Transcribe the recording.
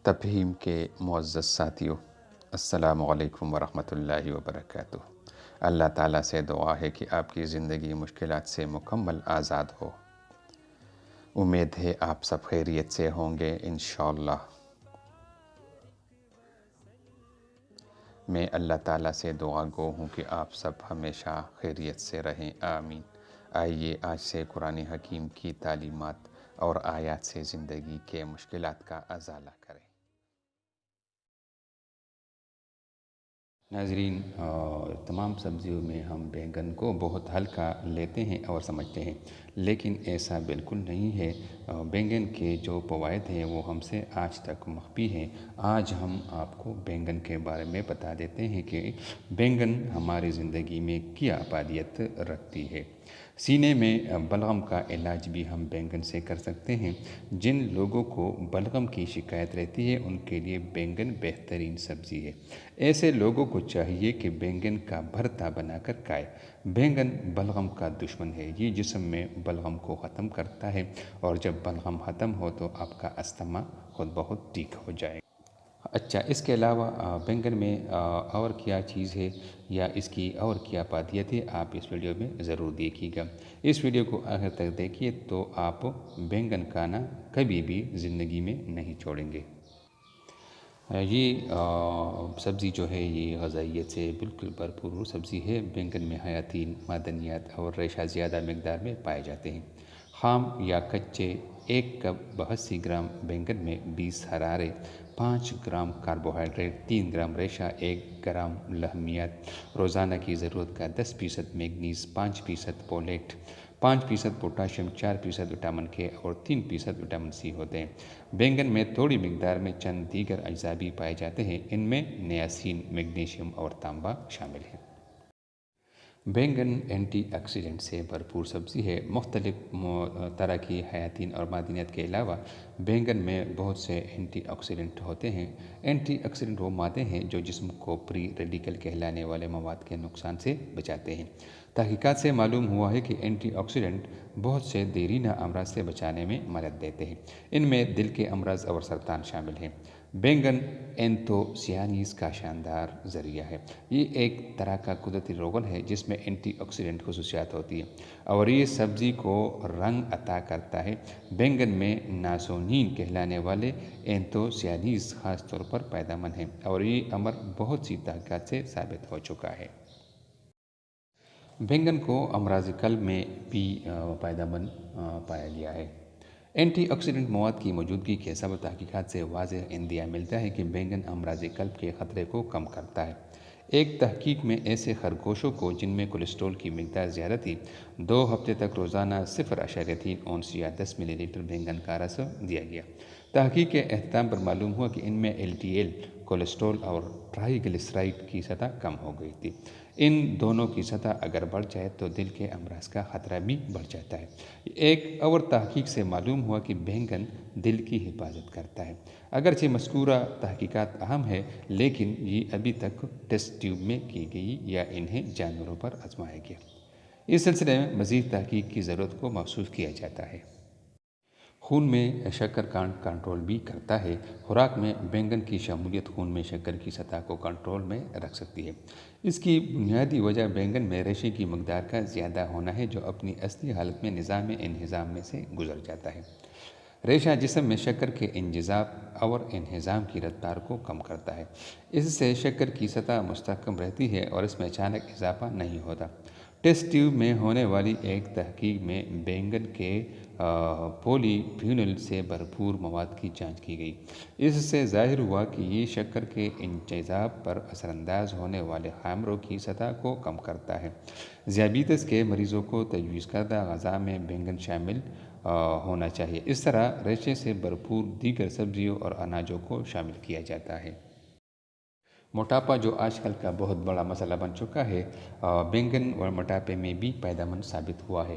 تفہیم کے معزز ساتھیوں، السلام علیکم ورحمۃ اللہ وبرکاتہ۔ اللہ تعالیٰ سے دعا ہے کہ آپ کی زندگی مشکلات سے مکمل آزاد ہو۔ امید ہے آپ سب خیریت سے ہوں گے انشاءاللہ۔ میں اللہ تعالیٰ سے دعا گو ہوں کہ آپ سب ہمیشہ خیریت سے رہیں، آمین۔ آئیے آج سے قرآن حکیم کی تعلیمات اور آیات سے زندگی کے مشکلات کا ازالہ کریں۔ ناظرین، تمام سبزیوں میں ہم بیگن کو بہت ہلکا لیتے ہیں اور سمجھتے ہیں، لیکن ایسا بالکل نہیں ہے۔ بیگن کے جو فوائد ہیں وہ ہم سے آج تک مخفی ہیں۔ آج ہم آپ کو بیگن کے بارے میں بتا دیتے ہیں کہ بیگن ہماری زندگی میں کیا افادیت رکھتی ہے۔ سینے میں بلغم کا علاج بھی ہم بیگن سے کر سکتے ہیں۔ جن لوگوں کو بلغم کی شکایت رہتی ہے ان کے لیے بیگن بہترین سبزی ہے۔ ایسے لوگوں کو چاہیے کہ بیگن کا بھرتا بنا کر کھائے۔ بیگن بلغم کا دشمن ہے، یہ جسم میں بلغم کو ختم کرتا ہے، اور جب بلغم ختم ہو تو آپ کا استما خود بہت ٹھیک ہو جائے گا۔ اچھا، اس کے علاوہ بیگن میں اور کیا چیز ہے یا اس کی اور کیا افادیت ہے، آپ اس ویڈیو میں ضرور دیکھیے گا۔ اس ویڈیو کو آخر تک دیکھیے تو آپ بیگن کھانا کبھی بھی زندگی میں نہیں چھوڑیں گے۔ یہ سبزی جو ہے یہ غذائیت سے بالکل بھرپور سبزی ہے۔ بیگن میں حیاتین، معدنیات اور ریشہ زیادہ مقدار میں پائے جاتے ہیں۔ خام یا کچے 1 کپ 82 گرام بیگن میں 20 حرارے، 5 گرام کاربوہائیڈریٹ، 3 گرام ریشہ، 1 گرام لحمیات، روزانہ کی ضرورت کا 10% میگنیز، 5% فولیٹ، 5% پوٹاشیم، 4% وٹامن کے اور 3% وٹامن سی ہوتے ہیں۔ بیگن میں تھوڑی مقدار میں چند دیگر اجزاء بھی پائے جاتے ہیں، ان میں نیاسین، میگنیشیم اور تانبا شامل ہیں۔ بیگن اینٹی آکسیڈنٹ سے بھرپور سبزی ہے۔ مختلف طرح کی حیاتین اور معدنیات کے علاوہ بیگن میں بہت سے اینٹی آکسیڈنٹ ہوتے ہیں۔ اینٹی آکسیڈنٹ وہ مادے ہیں جو جسم کو فری ریڈیکل کہلانے والے مواد کے نقصان سے بچاتے ہیں۔ تحقیقات سے معلوم ہوا ہے کہ اینٹی آکسیڈنٹ بہت سے دیرینہ امراض سے بچانے میں مدد دیتے ہیں۔ ان میں دل کے امراض اور سرطان شامل ہیں۔ بیگن اینتھوسیانینز کا شاندار ذریعہ ہے۔ یہ ایک طرح کا قدرتی روغن ہے جس میں اینٹی آکسیڈنٹ خصوصیات ہوتی ہیں اور یہ سبزی کو رنگ عطا کرتا ہے۔ بیگن میں ناسونین کہلانے والے اینتھوسیانینز خاص طور پر فائدہ مند ہیں اور یہ امر بہت سی تحقیقات سے ثابت ہو چکا ہے۔ بیگن کو امراض قلب میں بھی فائدہ مند پایا گیا ہے۔ اینٹی آکسیڈنٹ مواد کی موجودگی کے سبب تحقیقات سے واضح اندیا ملتا ہے کہ بیگن امراض قلب کے خطرے کو کم کرتا ہے۔ ایک تحقیق میں ایسے خرگوشوں کو جن میں کولیسٹرول کی مقدار زیادہ تھی 2 ہفتے تک روزانہ 0.3 اونس یا 10 ملی لیٹر بیگن کا رس دیا گیا۔ تحقیق کے اختتام پر معلوم ہوا کہ ان میں LDL کولیسٹرول اور ٹرائی گلیسرائڈ کی سطح کم ہو گئی تھی۔ ان دونوں کی سطح اگر بڑھ جائے تو دل کے امراض کا خطرہ بھی بڑھ جاتا ہے۔ ایک اور تحقیق سے معلوم ہوا کہ بیگن دل کی حفاظت کرتا ہے۔ اگرچہ مذکورہ تحقیقات اہم ہے لیکن یہ ابھی تک ٹیسٹ ٹیوب میں کی گئی یا انہیں جانوروں پر آزمایا گیا۔ اس سلسلے میں مزید تحقیق کی ضرورت کو محسوس کیا جاتا ہے۔ خون میں شکر کنٹرول بھی کرتا ہے۔ خوراک میں بیگن کی شمولیت خون میں شکر کی سطح کو کنٹرول میں رکھ سکتی ہے۔ اس کی بنیادی وجہ بیگن میں ریشے کی مقدار کا زیادہ ہونا ہے جو اپنی اصلی حالت میں نظام انہضام میں سے گزر جاتا ہے۔ ریشہ جسم میں شکر کے انجذاب اور انہضام کی رفتار کو کم کرتا ہے۔ اس سے شکر کی سطح مستحکم رہتی ہے اور اس میں اچانک اضافہ نہیں ہوتا۔ ٹیسٹ ٹیوب میں ہونے والی ایک تحقیق میں بیگن کے پولی فینول سے بھرپور مواد کی جانچ کی گئی۔ اس سے ظاہر ہوا کہ یہ شکر کے انجذاب پر اثر انداز ہونے والے خمیروں کی سطح کو کم کرتا ہے۔ ذیابیطس کے مریضوں کو تجویز کردہ غذا میں بیگن شامل ہونا چاہیے۔ اس طرح ریشے سے بھرپور دیگر سبزیوں اور اناجوں کو شامل کیا جاتا ہے۔ موٹاپا جو آج کل کا بہت بڑا مسئلہ بن چکا ہے، بیگن اور موٹاپے میں بھی فائدہ مند ثابت ہوا ہے۔